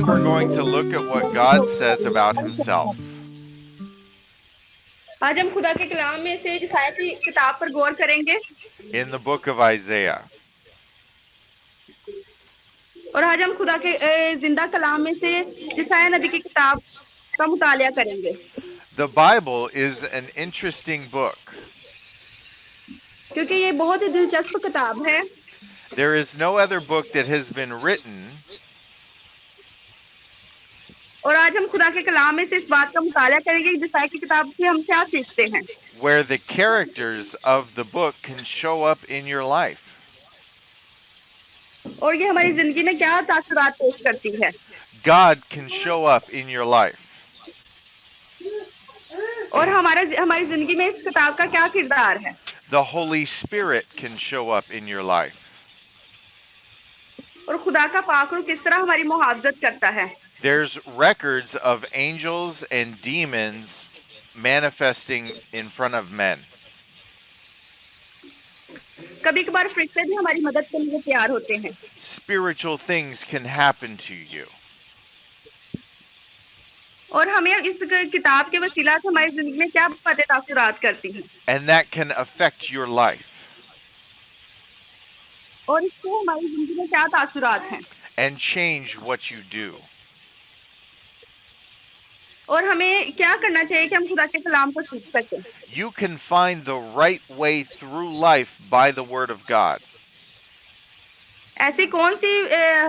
we're going to look at what God says about himself. आज हम खुदा के कलाम में से यशायाह की किताब पर गौर करेंगे In the book of Isaiah. और आज हम खुदा के जिंदा कलाम में से यशायाह नबी की किताब का मुतालिया करेंगे The Bible is an interesting book. क्योंकि ये बहुत ही दिलचस्प किताब है There is no other book that has been written और आज हम खुदा के कलाम में से इस बात का मुतालिया करेंगे कि यशायाह की किताब से हम क्या सीखते हैं where the characters of the book can show up in your life. और ये हमारी जिंदगी में क्या तासुरात पेश करती है God can show up in your life. और हमारी जिंदगी में इस किताब का क्या किरदार है The Holy Spirit can show up in your life. और खुदा का पाक रूह किस तरह हमारी मुहाफ़ज़त करता है There's records of angels and demons manifesting in front of men. कभी-कभार फरिश्ते भी हमारी मदद के लिए तैयार होते हैं Spiritual things can happen to you. और हमें इस किताब के वसीला से हमारी जिंदगी में क्या बातें तासुरात करती हैं And that can affect your life और इससे हमारी जिंदगी में क्या तासुरात हैं and change what you do. और हमें क्या करना चाहिए कि हम खुदा के कलाम को सीख सकें You can find the right way through life by the Word of God. ऐसी कौन सी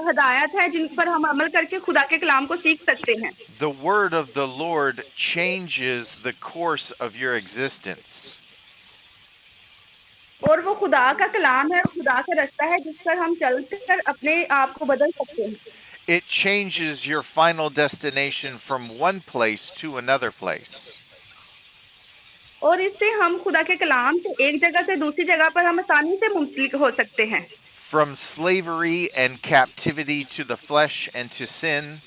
हदायत है जिन पर हम अमल करके खुदा के कलाम को सीख सकते हैं The Word of the Lord changes the course of your existence. और वो खुदा का कलाम है खुदा का रास्ता है जिस पर हम चलकर अपने आप को बदल सकते हैं It changes your final destination from one place to another place. और इससे हम खुदा के कलाम से एक जगह से दूसरी जगह पर हम आसानी से मुंतकिल हो सकते हैं From slavery and captivity to the flesh and to sin,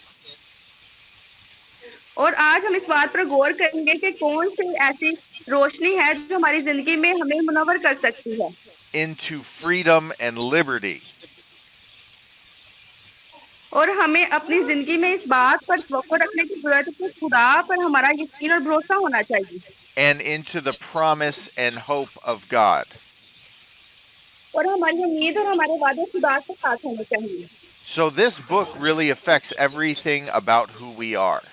और आज हम इस बात पर गौर करेंगे कि कौन सी ऐसी रोशनी है जो हमारी जिंदगी में हमें मुनव्वर कर सकती है into freedom and liberty. और हमें अपनी जिंदगी में इस बात पर तवक्को रखने की जरूरत है कि खुदा पर हमारा यकीन और भरोसा होना चाहिए And into the promise and hope of God. और हमारी उम्मीद और हमारे वादे खुदा के साथ होने चाहिए So this book really affects everything about who we are.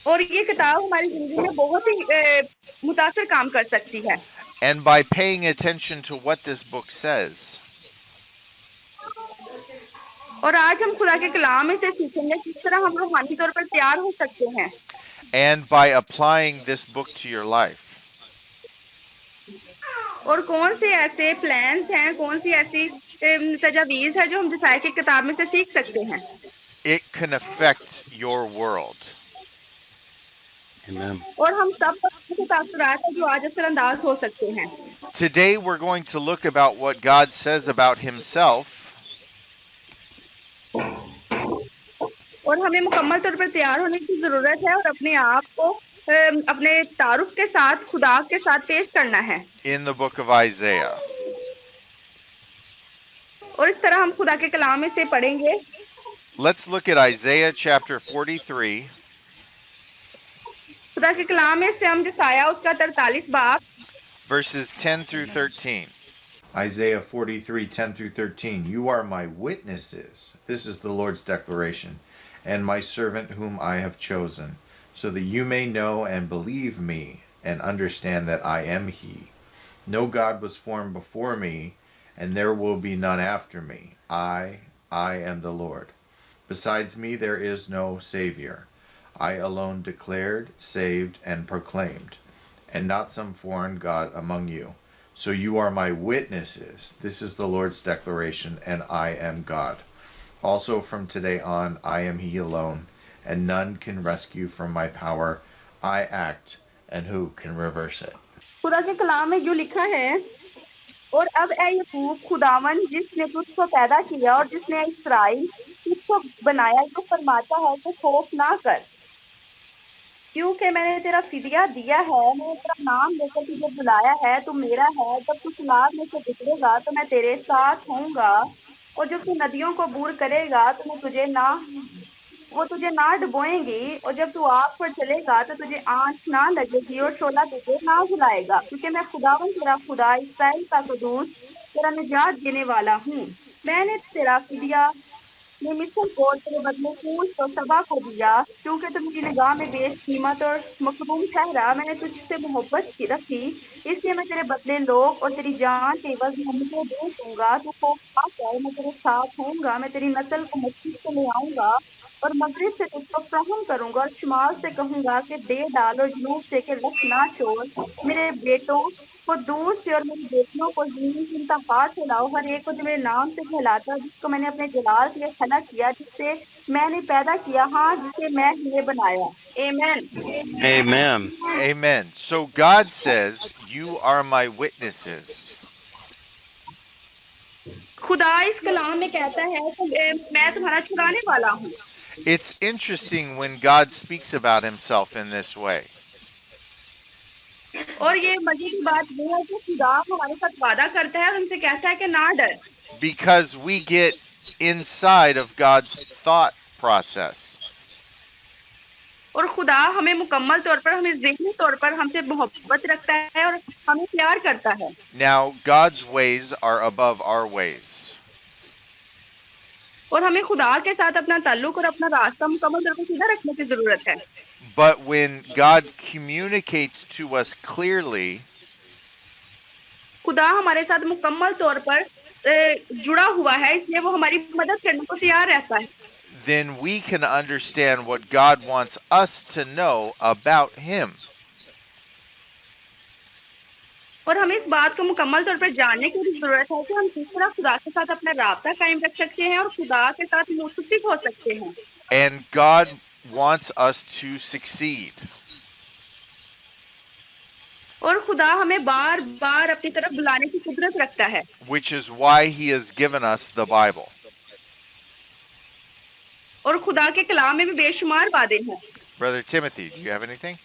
और ये किताब हमारी जिंदगी में बहुत ही मुतासिर काम कर सकती है And by paying attention to what this book says, और आज हम खुदा के कलाम में से सीखेंगे किस तरह हम रूहानी तौर पर तैयार हो सकते हैं and by applying this book to your life, और कौन से ऐसे प्लान्स हैं कौन सी ऐसी तजावीज़ है जो हम यशायाह की किताब में से सीख सकते हैं it can affect your world. Amen. और हम सब पर तासुरात हैं जो आज असरअंदाज हो सकते हैं Today we're going to look about what God says about himself, और हमें मुकम्मल तौर पर तैयार होने की जरूरत है और अपने आप को अपने तारुफ के साथ खुदा के साथ पेश करना है in the book of Isaiah. और इस तरह हम खुदा के कलाम में से पढ़ेंगे Let's look at Isaiah chapter 43, खुदा के कलाम में से हम यशायाह उसका 43 बाब verses 10 through 13. Isaiah 43, 10 through 13. You are my witnesses. This is the Lord's declaration. And my servant whom I have chosen, so that you may know and believe me, and understand that I am he. No God was formed before me, and there will be none after me. I am the Lord. Besides me there is no Savior. I alone declared, saved, and proclaimed, and not some foreign God among you. So you are my witnesses. This is the Lord's declaration, and I am God. Also from today on, I am he alone, and none can rescue from my power. I act, and who can reverse it? खुदा के कलाम में जो लिखा है और अब ऐ याकूब खुदावन जिसने तुझको पैदा किया और जिसने इस्राएल तुझको बनाया जो फरमाता है कि खौफ ना कर क्योंकि मैंने तेरा फिदिया दिया है मैंने तेरा नाम लेकर तुझे बुलाया है तू मेरा है जब तू सलाब में से गुजरेगा तो मैं तेरे साथ होऊंगा और जब तू नदियों को बूर करेगा तो वो तुझे ना डुबोएंगी, और जब तू आग पर चलेगा तो तुझे आँच ना लगेगी और शोला तुझे ना जलाएगा, क्योंकि मैं खुदावन तेरा खुदा इस्राएल का कदूस तेरा निजात देने वाला हूँ। मैंने तेरा फिदिया ने मिस्र को और तेरे बदले कूश और सबा को दिया, क्योंकि तू मेरी निगाह में बेशकीमत और मकबूल ठहरा। मैंने तुझसे मोहब्बत की रखी, इसलिए मैं तेरे बदले लोग और तेरी जान के एवज में मुझे दे दूंगा। तू खौफ ना कर, मैं तेरे साथ होऊंगा, मैं तेरी नस्ल को मस्जिद से ले आऊंगा और मगरिब से तुझको फहम करूंगा और शुमाल से कहूंगा कि दे डाल और जनूब से कि रख ना छोड़। मेरे बेटों को दूर से और मेरी बेटियों को ज़मीन की इंतहा से लाओ, हर एक को जो मेरे नाम से कहलाता है, जिसको मैंने अपने जलाल के लिए खड़ा किया, जिससे मैंने पैदा किया, हाँ, जिसे मैं ही ने बनाया। आमेन। Amen. Amen. So God says, "You are my witnesses." खुदा इस कलाम में कहता है कि मैं तुम्हारा छुड़ाने वाला हूँ। It's interesting when God speaks about himself in this way. और ये मजे की बात ये है कि खुदा हमारे साथ वादा करता है और हमसे कहता है कि ना डर, Because we get inside of God's thought process. और खुदा हमें मुकम्मल तौर पर, हमें ज़हनी तौर पर हमसे मोहब्बत रखता है और हमें प्यार करता है। Now, God's ways are above our ways. और हमें खुदा के साथ अपना ताल्लुक और अपना रास्ता मुकम्मल तौर पर सीधा रखने की ज़रूरत है। But when God communicates to us clearly, खुदा हमारे साथ मुकम्मल तौर पर जुड़ा हुआ है, इसलिए वो हमारी मदद करने को तैयार रहता है। then we can understand what God wants us to know about him. और हमें इस बात को मुकम्मल तौर पर जानने की भी ज़रूरत है कि हम किस तरह खुदा के साथ अपना राब्ता कायम रख सकते हैं और खुदा के साथ मुत्तफिक हो सकते हैं। And God wants us to succeed. और खुदा हमें बार-बार अपनी तरफ बुलाने की कुदरत रखता है। Which is why he has given us the Bible. और खुदा के कलाम में भी बेशुमार वादे हैं। Brother Timothy, do you have anything?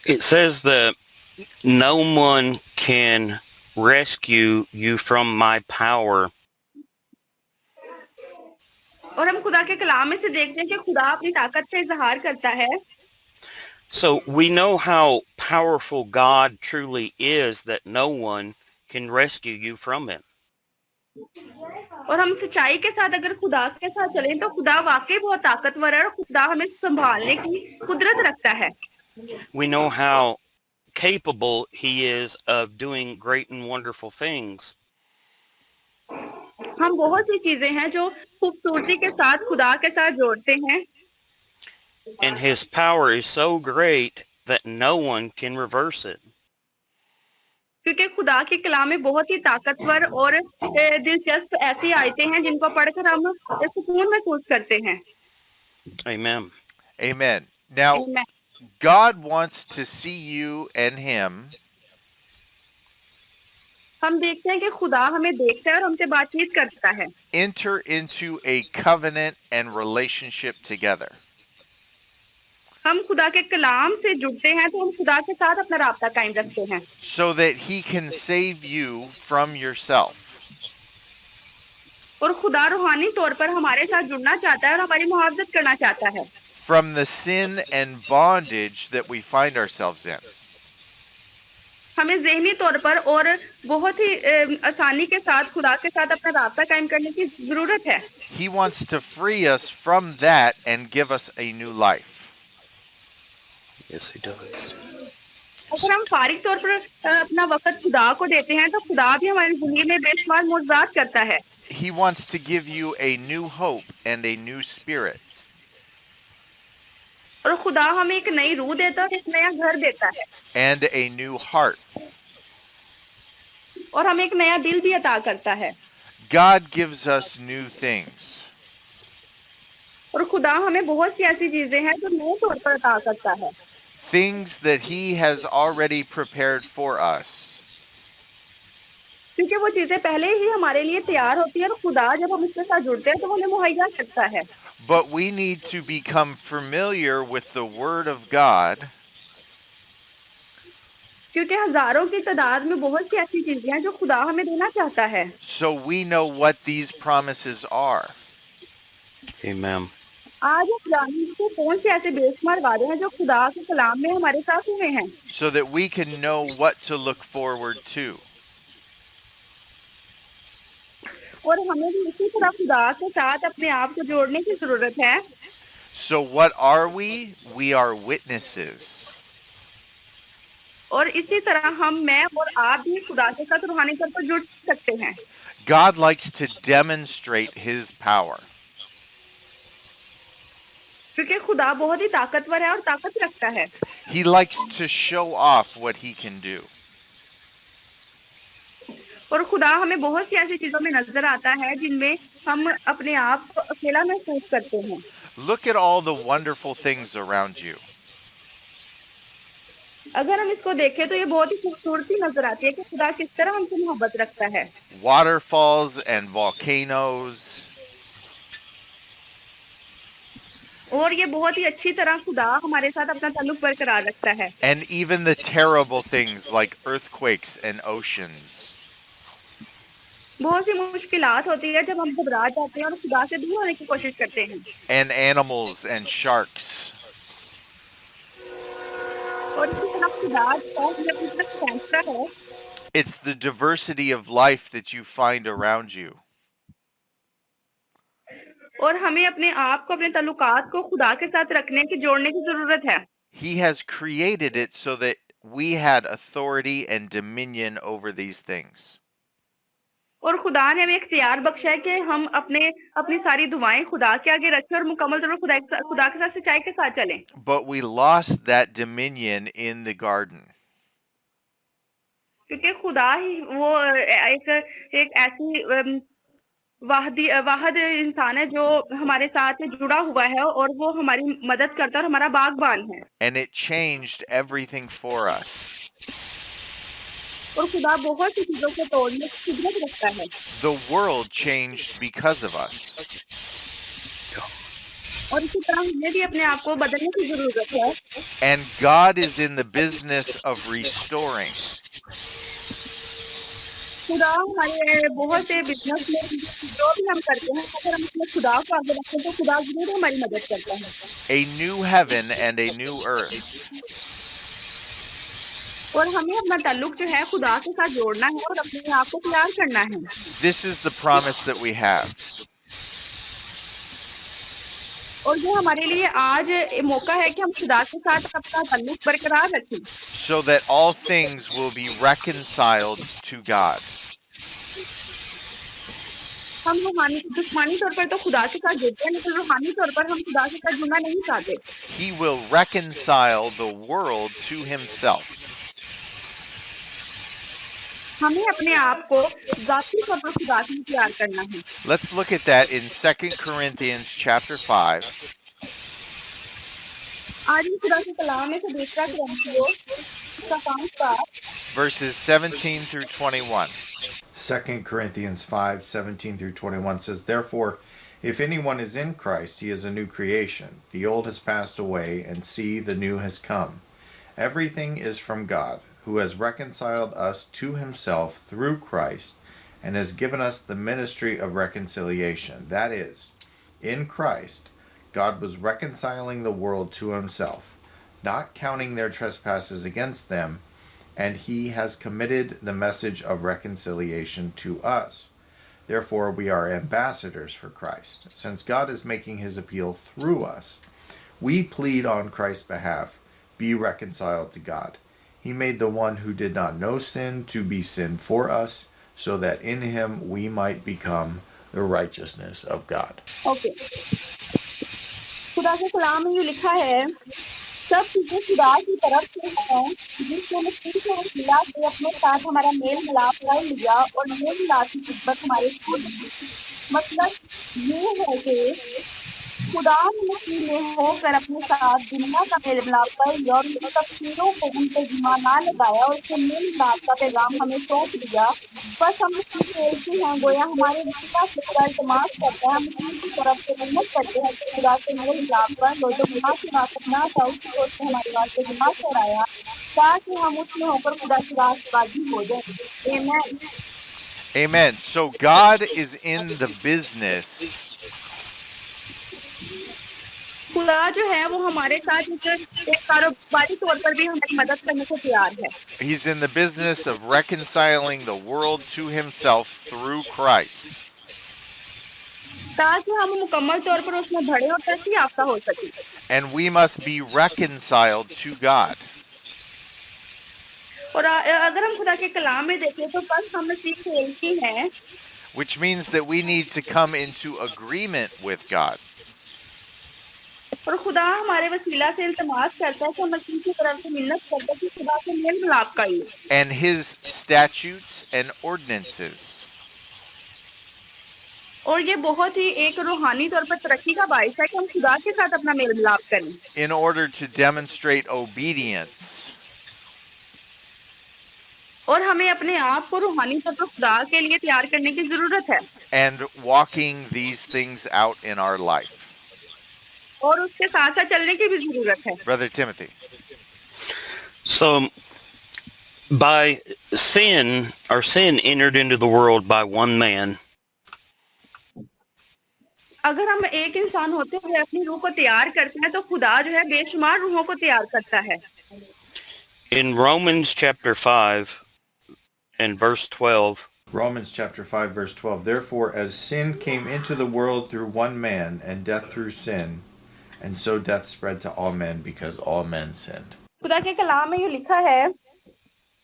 It says that no one can rescue you from my power. और हम खुदा के कलाम में से देखते हैं कि खुदा अपनी ताकत का इजहार करता है। So we know how powerful God truly is, that no one can rescue you from him. और हम सच्चाई के साथ अगर खुदा के साथ चलें तो खुदा वाकई बहुत ताकतवर है और खुदा हमें संभालने की कुदरत रखता है। We know how capable he is of doing great and wonderful things. हम बहुत सी चीजें हैं जो खूबसूरती के साथ खुदा के साथ जोड़ते हैं, And his power is so great that no one can reverse it. क्योंकि खुदा के कलाम में बहुत ही ताकतवर और दिलचस्प ऐसी आयतें हैं जिनको पढ़कर हम सुकून महसूस करते हैं। Amen. Amen. Now, Amen. God wants to see you and him हम देखते हैं कि खुदा हमें देखता है और हमसे बातचीत करता है। enter into a covenant and relationship together. हम खुदा के कलाम से जुड़ते हैं तो हम खुदा के साथ अपना राब्ता कायम रखते हैं, So that he can save you from yourself. और खुदा रूहानी तौर पर हमारे साथ जुड़ना चाहता है और हमारी मुआवजत करना चाहता है From the sin and bondage that we find ourselves in. हमें ज़हनी तौर पर और बहुत ही आसानी के साथ खुदा के साथ अपना राब्ता कायम करने की ज़रूरत है। He wants to free us from that and give us a new life. Yes, he does. अगर हम फारिग तौर पर अपना वक्त खुदा को देते हैं तो खुदा भी हमारी ज़िंदगी में बेशुमार मुआवज़ात करता है। He wants to give you a new hope and a new spirit. और खुदा हमें एक नई रूह देता है, एक नया घर देता है, And a new heart. और हमें एक नया दिल भी अता करता है। God gives us new things. और खुदा हमें बहुत सी ऐसी चीजें हैं जो नए तौर पर अता करता है, Things that he has already prepared for us. क्योंकि वो चीजें पहले ही हमारे लिए तैयार होती है और खुदा जब हम इसके साथ जुड़ते हैं तो वो हमें मुहैया करता है। But we need to become familiar with the Word of God क्योंकि हजारों की तादाद में बहुत सी ऐसी चीजें हैं जो खुदा हमें देना चाहता है। So we know what these promises are. Amen. आज हम जानेंगे कि कौन से ऐसे बेशुमार वादे हैं जो खुदा के कलाम में हमारे साथ हुए हैं, So that we can know what to look forward to. और हमें भी इसी तरह खुदा के साथ अपने आप को जोड़ने की जरूरत है। So what are we? We are witnesses. और इसी तरह मैं और आप भी खुदा के साथ रूहानी तौर पर जुड़ सकते हैं। God likes to demonstrate his power. क्योंकि खुदा बहुत ही ताकतवर है और ताकत रखता है। He likes to show off what he can do. और खुदा हमें बहुत सी ऐसी चीजों में नजर आता है जिनमें हम अपने आप को अकेला महसूस करते हैं। Look at all the wonderful things around you. अगर हम इसको देखें तो ये बहुत ही खूबसूरती नजर आती है कि खुदा किस तरह हमसे मोहब्बत रखता है। Waterfalls and volcanoes. और ये बहुत ही अच्छी तरह खुदा हमारे साथ अपना ताल्लुक बरकरार रखता है। And even the terrible things like earthquakes and oceans. बहुत सी मुश्किलात होती है जब हम घबरा जाते हैं और खुदा से दूर होने की कोशिश करते हैं। And animals and sharks. और इसी तरह खुदा जो हमें अपनी तरफ खींचता है। It's the diversity of life that you find around you. और हमें अपने आप को अपने ताल्लुकात को खुदा के साथ रखने की जोड़ने की जरूरत है। He has created it so that we had authority and dominion over these things. और खुदा ने हमें इख्तियार बख्शा है कि हम अपनी सारी दुआएं खुदा के आगे रखें और मुकम्मल तौर पर खुदा के साथ सच्चाई के साथ चलें। But we lost that dominion in the garden. क्योंकि खुदा ही वो एक ऐसी वाहद इंसान है जो हमारे साथ जुड़ा हुआ है और वो हमारी मदद करता है और हमारा बागबान है। And it changed everything for us. और खुदा बहुत सी चीजों को तोड़ने की कुदरत रखता है। The world changed because of us. और इसी तरह हमें भी अपने आप को बदलने की जरूरत है। And God is in the business of restoring. खुदा हमारे बहुत से बिजनेस में जो भी हम करते हैं अगर हम अपने खुदा को आगे रखें तो खुदा जरूर हमारी मदद करता है। A new heaven and a new earth. और हमें अपना ताल्लुक जो है खुदा के साथ जोड़ना है और अपने आप को तैयार करना है। This is the promise that we have. और ये हमारे लिए आज मौका है कि हम खुदा के साथ अपना ताल्लुक बरकरार रखें। So that all things will be reconciled to God. हम जिस्मानी तौर पर तो खुदा के साथ जुड़ते हैं लेकिन रूहानी तौर पर हम खुदा के साथ जुड़ना नहीं चाहते। He will reconcile the world to himself. हमें अपने आप को जाती तौर पर खुदा से तैयार करना है। Let's look at that in 2 Corinthians chapter 5. आज हम खुदा के कलाम में से दूसरा कुरिन्थियों उसका 5 बार Verses 17 through 21. 2 Corinthians 5:17 through 21 says, Therefore, if anyone is in Christ, he is a new creation. The old has passed away, and see, the new has come. Everything is from God, who has reconciled us to himself through Christ, and has given us the ministry of reconciliation. That is, in Christ, God was reconciling the world to himself, not counting their trespasses against them, and he has committed the message of reconciliation to us. Therefore, we are ambassadors for Christ. Since God is making his appeal through us, we plead on Christ's behalf, be reconciled to God. He made the one who did not know sin to be sin for us, so that in him we might become the righteousness of God. Okay. खुदा के कलाम में ये लिखा है, सब चीजें खुदा की तरफ से हैं जिसने मसीह के वसीला से अपने साथ हमारा मेल मिलाप कर लिया और मेल मिलाप की खिदमत हमारे खुद मतलब ये है कि खुदा ने मसीह में होकर अपने साथ दुनिया का मेल मिलाप कर लिया और उन तफसीरों को उनके जिम्मा ना लगाया और उसके मेल मिलाप का पैगाम हमें सौंप दिया। बस हम मसीह से एक ही हैं, गोया हमारे रिश्ता से खुदा इल्तमास करता है, हम मसीह की तरफ से उम्मीद करते हैं कि खुदा से मेल मिलाप कर लो जो गुनाह की बात अपना था उसकी ओर से हमारे वास्ते गुनाह कराया ताकि हम उसमें होकर खुदा की रास्तबाजी हो जाए। आमीन। Amen. So God is in the business खुदा जो है वो हमारे साथ एक कारोबारी तौर पर भी हमारी मदद करने को तैयार है। He's in the business of reconciling the world to himself through Christ. ताकि हम मुकम्मल तौर पर उसमें भरे और तरक्की याफ्ता हो सके। And we must be reconciled to God. और अगर हम खुदा के कलाम में देखें तो बस हमें सीख मिलती है, Which means that we need to come into agreement with God. और खुदा हमारे वसीला से इल्तमास करता है कि हम मसीह की तरफ से मिन्नत करते हैं कि खुदा से मेल मिलाप करिए। And his statutes and ordinances. और ये बहुत ही एक रूहानी तौर पर तरक्की का बाइस है कि हम खुदा के साथ अपना मेल मिलाप करें, In order to demonstrate obedience. और हमें अपने आप को रूहानी तौर पर खुदा के लिए तैयार करने की जरूरत है, And walking these things out in our life. और उसके साथ साथ चलने की भी जरूरत है। Brother Timothy. So by sin, or sin entered into the world by one man. अगर हम एक इंसान होते हुए अपनी रूह को तैयार करते हैं तो खुदा जो है बेशुमार रूहों को तैयार करता है। In Romans chapter 5 and verse 12, Romans chapter 5 verse 12. Therefore, as sin came into the world through one man, and death through sin, and so death spread to all men because all men sinned. खुदा के कलाम में ये लिखा है,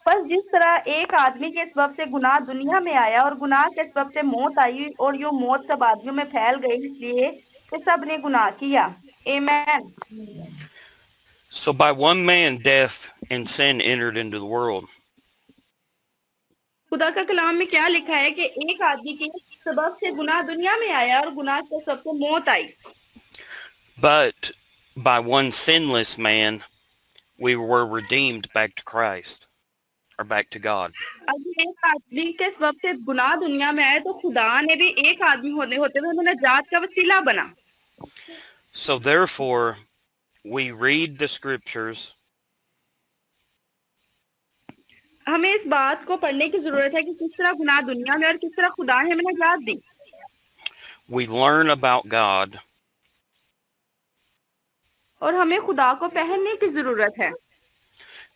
बस जिस तरह एक आदमी के सबब से गुनाह दुनिया में आया और गुनाह के सबब से मौत आई, और यो मौत सब आदमियों में फैल गई इसलिए कि सब ने गुनाह किया। आमीन। so by one man death and sin entered into the world. खुदा का कलाम में क्या लिखा है कि एक आदमी के सबब से गुनाह दुनिया में आया और गुनाह के सबब से मौत आई, But by one sinless man we were redeemed back to Christ, or back to God. अगर एक आदमी के सबब से गुनाह दुनिया में आए तो खुदा ने भी एक आदमी होते हुए हमें नजात का वसीला बना। So therefore we read the scriptures, हमें इस बात को पढ़ने की जरूरत है कि किस तरह गुनाह दुनिया में और किस तरह खुदा ने हमें नजात दी। we learn about God, और हमें खुदा को पहनने की जरूरत है,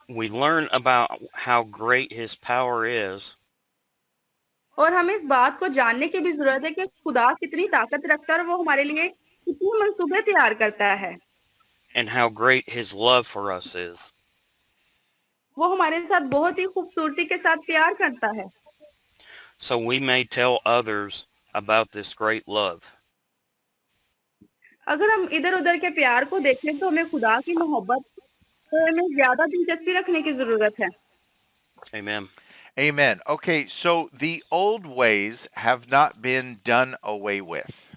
we learn about how great his power is, और हमें इस बात को जानने की भी जरूरत है कि खुदा कितनी ताकत रखता है और वो हमारे लिए कितनी मंसूबे तैयार करता है, and how great his love for us is. वो हमारे साथ बहुत ही खूबसूरती के साथ प्यार करता है, So we may tell others about this great love. अगर हम इधर उधर के प्यार को देखें तो हमें खुदा की मोहब्बत में ज्यादा दिलचस्पी रखने की जरूरत है। Amen. Amen. Okay, so the old ways have not been done away with.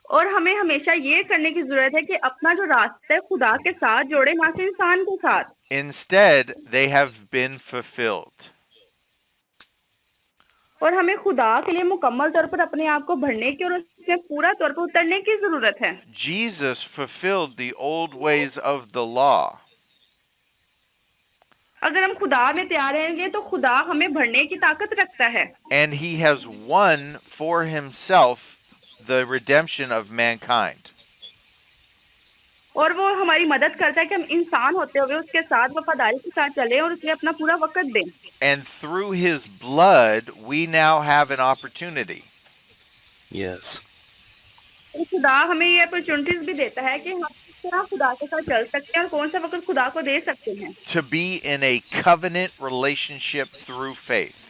और हमें हमेशा ये करने की जरूरत है कि अपना जो रास्ता है खुदा के साथ जोड़े, ना कि इंसान के साथ। Instead, they have been fulfilled. और हमें खुदा के लिए मुकम्मल तौर पर अपने आप को भरने की और उसमें पूरा तौर पर उतरने की जरूरत है। Jesus fulfilled the old ways of the law. अगर हम खुदा में तैयार रहेंगे तो खुदा हमें भरने की ताकत रखता है, And he has won for himself the redemption of mankind. और वो हमारी मदद करता है कि हम इंसान होते हुए उसके साथ वफादारी के साथ चलें और उसे अपना पूरा वक्त दें। And through his blood, we now have an opportunity Yes. और खुदा हमें ये अपॉर्चुनिटीज भी देता है कि हम किस तरह खुदा के साथ चल सकते हैं और कौन सा वक्त खुदा को दे सकते हैं। to be in a covenant relationship through faith.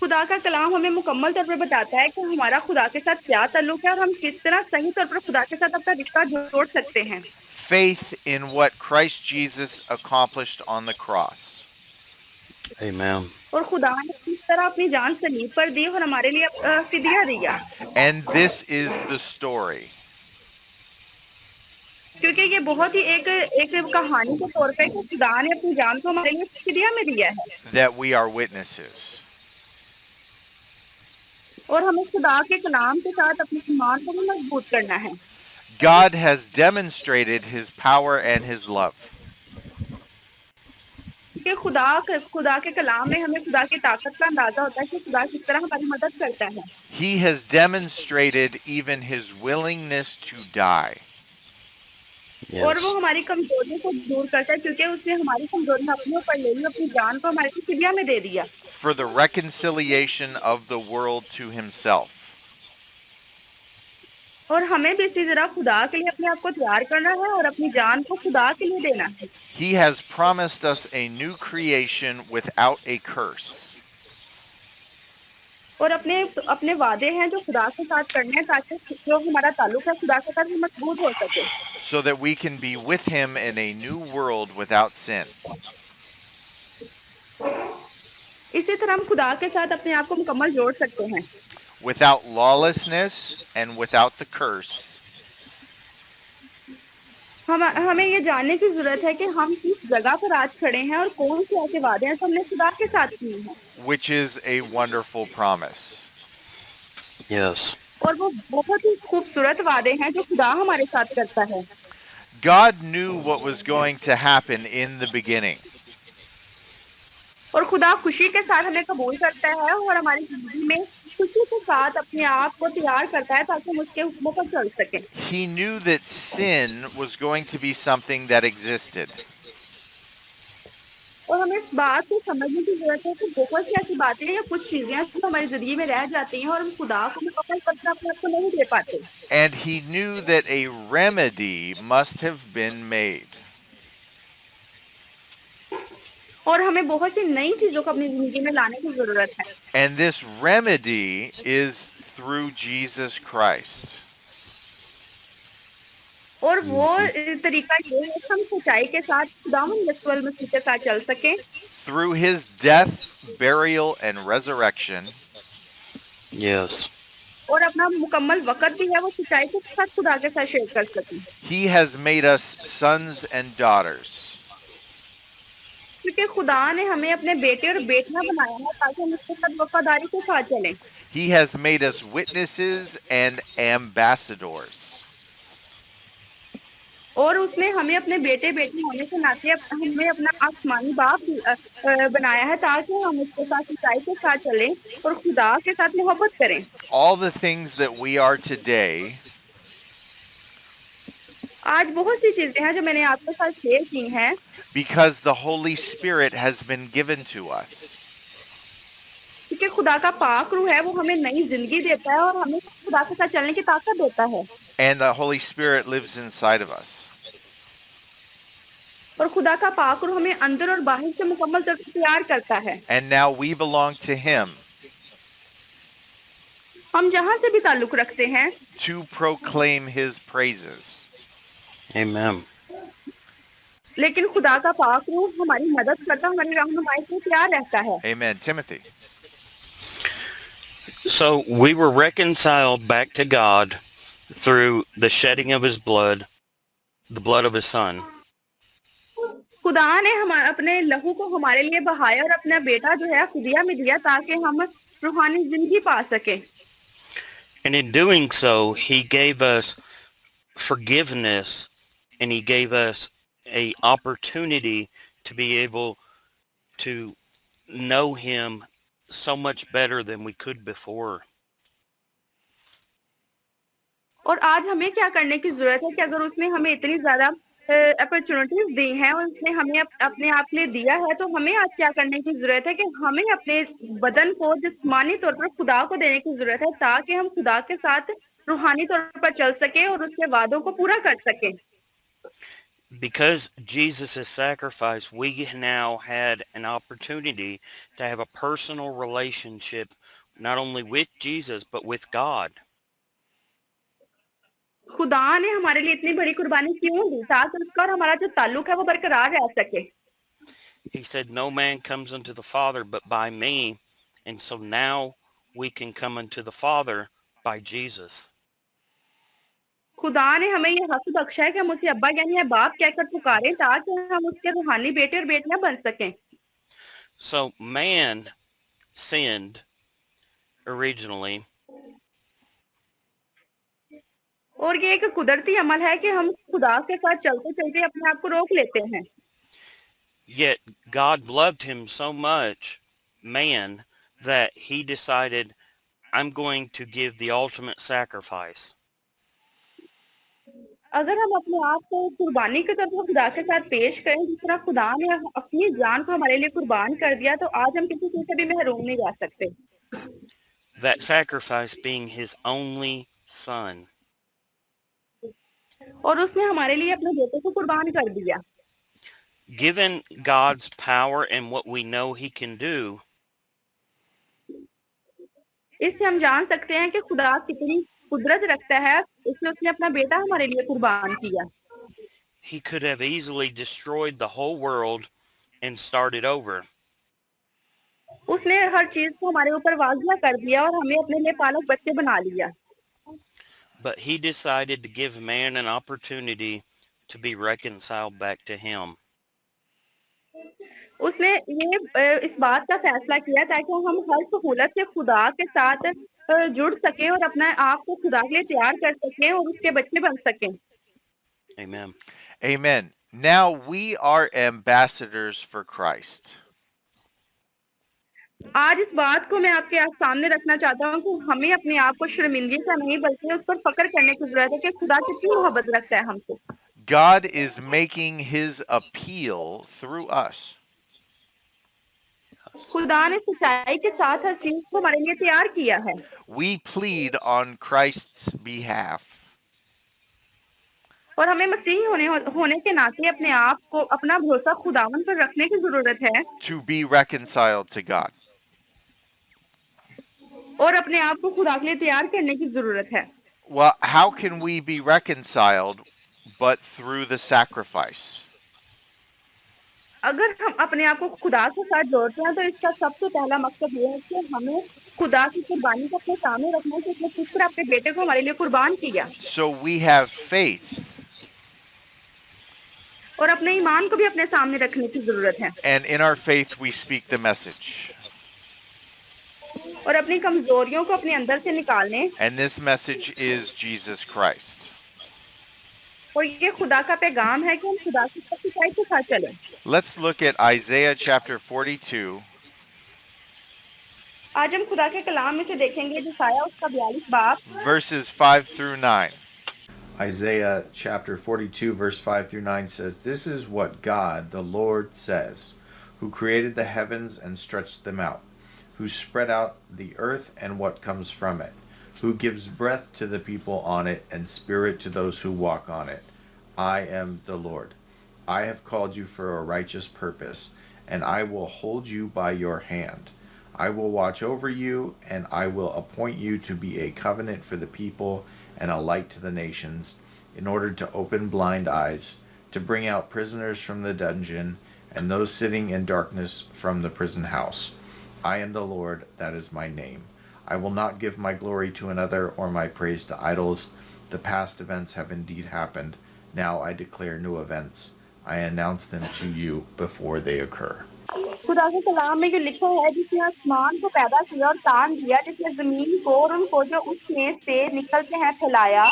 खुदा का कलाम हमें मुकम्मल तौर पर बताता है कि हमारा खुदा के साथ क्या ताल्लुक है और हम किस तरह सही तौर पर खुदा के साथ अपना रिश्ता जोड़ सकते हैं। Faith in what Christ Jesus accomplished on the cross. Amen. और खुदा ने किस तरह अपनी जान सलीब पर दी और हमारे लिए फिदिया दिया, And this is the story. क्योंकि ये बहुत ही एक कहानी के तौर पे कि खुदा ने अपनी जान को हमारे लिए फिदिया में दिया है That we are witnesses. और हमें खुदा के कलाम के साथ अपने ईमान को भी मजबूत करना है। God has demonstrated his power and his love. कि खुदा के कलाम में हमें खुदा की ताकत का अंदाजा होता है कि खुदा किस तरह हमारी मदद करता है। He has demonstrated even his willingness to die. और वो Yes. हमारी कमजोरियों को दूर करता है क्योंकि उसने हमारी कमजोरियां अपने ऊपर ले ली, अपनी जान को हमारे को फिदिया में दे दिया For the reconciliation of the world to himself. और हमें भी इसी तरह खुदा के लिए अपने आप को तैयार करना है और अपनी जान को खुदा के लिए देना है। He has promised us a new creation without a curse. और अपने अपने वादे हैं जो खुदा के साथ करने हैं ताकि जो हमारा ताल्लुक है खुदा के साथ वो मजबूत हो सके, So that we can be with him in a new world without sin. इसी तरह हम खुदा के साथ अपने आप को मुकम्मल जोड़ सकते हैं, Without lawlessness and without the curse. हमें ये जानने की जरूरत है कि हम किस जगह पर आज खड़े हैं और कौन से ऐसे वादे हैं जो हमने खुदा के साथ किए हैं, Which is a wonderful promise. Yes. और वो बहुत ही खूबसूरत वादे हैं जो खुदा हमारे साथ करता है। God knew what was going to happen in the beginning. और खुदा खुशी के साथ हमें कबूल करता है और हमारी जिंदगी में खुशी के साथ अपने आप को तैयार करता है ताकि हम उसके हुक्मों पर चल सकें। He knew that sin was going to be something that existed. और हमें इस बात को समझने की जरूरत है कि बहुत सी ऐसी बातें या कुछ चीजें हैं जो हमारी जिंदगी में रह जाती हैं और हम खुदा को मुकम्मल करके अपने आप को नहीं दे पाते। And he knew that a remedy must have been made. और हमें बहुत सी नई चीजों को अपनी जिंदगी में लाने की जरूरत है And this remedy is through Jesus Christ. और वो तरीका ये है कि हम सच्चाई के साथ खुदावंद यीशु मसीह के साथ चल सकें Through his death, burial, and resurrection, Yes. और अपना मुकम्मल वक्त भी है वो सच्चाई के साथ खुदा के साथ शेयर कर सकें, he has made us sons and daughters. क्योंकि खुदा ने हमें अपने बेटे और बेटियां बनाया है ताकि हम उसके साथ वफादारी के साथ चलें। He has made us witnesses and ambassadors. और उसने हमें अपने बेटे बेटी होने के नाते हमें अपना आसमानी बाप बनाया है ताकि हम उसके साथ सच्चाई के साथ चलें और खुदा के साथ मोहब्बत करें। All the things that we are today आज बहुत सी चीजें हैं जो मैंने आपके साथ शेयर की हैं because the Holy Spirit has been given to us. क्योंकि खुदा का पाक रूह है वो हमें नई जिंदगी देता है और हमें खुदा के साथ चलने की ताकत देता है And the Holy Spirit lives inside of us. और खुदा का पाक रूह हमें अंदर और बाहर से मुकम्मल तौर पर तैयार करता है। And now we belong to him हम जहाँ से भी ताल्लुक रखते हैं to proclaim his praises. Amen. लेकिन खुदा का पाक रूह हमारी मदद करता, हमारी रहनुमाई के लिए तैयार रहता है। Amen. Timothy. So we were reconciled back to God through the shedding of his blood, the blood of his son. खुदा ने अपने लहू को हमारे लिए बहाया और अपना बेटा जो है खुदिया में दिया ताकि हम रूहानी जिंदगी पा सके। And in doing so, he gave us forgiveness and he gave us a opportunity to be able to know him so much better than we could before. और आज हमें क्या करने की जरूरत है कि अगर उसने हमें इतनी ज्यादा अपॉर्चुनिटीज दी हैं और उसने हमें अपने आप लिए दिया है तो हमें आज क्या करने की जरूरत है कि हमें अपने बदन को जिस्मानी तौर पर खुदा को देने की जरूरत है ताकि हम खुदा के साथ रूहानी तौर पर चल सके और उसके वादों को पूरा कर सके। Because Jesus' sacrifice, we now had an opportunity to have a personal relationship not only with Jesus but with God. खुदा ने हमारे लिए इतनी बड़ी कुर्बानी क्यों दी ताकि उसका और हमारा जो ताल्लुक है वो बरकरार रह सके। He said, no man comes unto the Father but by me. And so now we can come unto the Father by Jesus. खुदा ने हमें ये हक बख्शा है कि हम उसे अब्बा यानी बाप कहकर पुकारें ताकि हम उसके रूहानी बेटे और बेटियां बन सकें। So man sinned originally. और ये एक कुदरती अमल है कि हम खुदा के साथ चलते-चलते अपने आप को रोक लेते हैं। Yet God loved him so much, man, that he decided, I'm going to give the ultimate sacrifice. अगर हम अपने आप को कुर्बानी के तौर पर खुदा के साथ पेश करें, जिस तरह खुदा ने अपनी जान को हमारे लिए कुर्बान कर दिया, तो आज हम किसी चीज़ से भी महरूम नहीं रह सकते। That sacrifice being his only son. और उसने हमारे लिए अपने बेटे को कुर्बान कर दिया। Given God's power and what we know he can do, इससे हम जान सकते हैं कि खुदा कितनी कुदरत रखता है, इसलिए उसने अपना बेटा हमारे लिए कुर्बान किया। he could have easily destroyed the whole world and started over. उसने हर चीज़ को हमारे ऊपर वाज़िया कर दिया और हमें अपने लिए पालक बच्चे बना लिया। But he decided to give man an opportunity to be reconciled back to him. उसने ये इस बात का फैसला किया ताकि हम हर सहूलत से खुदा के साथ जुड़ सकें और अपने आप को खुदा के लिए तैयार कर सकें और उसके बच्चे बन सकें। Amen. Amen. Now we are ambassadors for Christ. आज इस बात को मैं आपके सामने रखना चाहता हूँ कि हमें अपने आप को शर्मिंदगी का नहीं बल्कि उस पर फक्र करने की जरूरत है कि खुदा कितनी मोहब्बत रखता है हमसे। God is making his appeal through us. खुदा ने सच्चाई के साथ हर चीज को हमारे लिए तैयार किया है। We plead on Christ's behalf. और हमें मसीही होने के नाते अपने आप को अपना भरोसा खुदावन पर रखने की जरूरत है To be reconciled to God. और अपने आप को खुदा के लिए तैयार करने की जरूरत है। Well, how can we be reconciled but through the sacrifice? अगर हम अपने आप को खुदा के साथ जोड़ते हैं तो इसका सबसे पहला मकसद ये है कि हमें खुदा की कुर्बानी को अपने सामने रखना है कि उसने किस तरह अपने बेटे को हमारे लिए कुर्बान किया So we have faith, और अपने ईमान को भी अपने सामने रखने की जरूरत है and in our faith we speak the message. और अपनी कमजोरियों को अपने अंदर से निकालने And this message is Jesus Christ. और ये खुदा का पैगाम है कि हम खुदा की सच्चाई के साथ चलें। Let's look at Isaiah chapter 42, आज हम खुदा के कलाम में से देखेंगे यशायाह उसका 42 बाब verses 5 through 9. Isaiah chapter 42, verse 5 through 9 says, This is what God, the Lord, says, who created the heavens and stretched them out, who spread out the earth and what comes from it, who gives breath to the people on it and spirit to those who walk on it. I am the Lord. I have called you for a righteous purpose, and I will hold you by your hand. I will watch over you, and I will appoint you to be a covenant for the people and a light to the nations, in order to open blind eyes, to bring out prisoners from the dungeon, and those sitting in darkness from the prison house. I am the Lord, that is my name. I will not give my glory to another or my praise to idols. The past events have indeed happened. Now I declare new events. I announce them to you before they occur. खुदा के कलाम में जो लिखा है जिसने आसमान को पैदा किया और तान दिया, जिसने जमीन को और उनको जो उसमें से निकलते हैं फैलाया,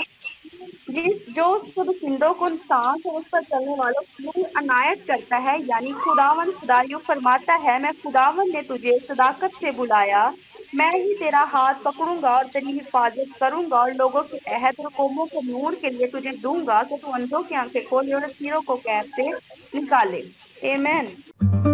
जो उसके बसिंदों को सांस और उस पर चलने वालों को अनायत करता है, यानी खुदावन खुदा यूं फरमाता है, मैं खुदावन ने तुझे सदाकत से बुलाया, मैं ही तेरा हाथ पकड़ूंगा और तेरी हिफाजत करूंगा और लोगों के अहद और कौमों को नूर के लिए तुझे दूंगा कि तू अंधों की आंखें खोले और असीरों को कैद से निकाले। आमीन।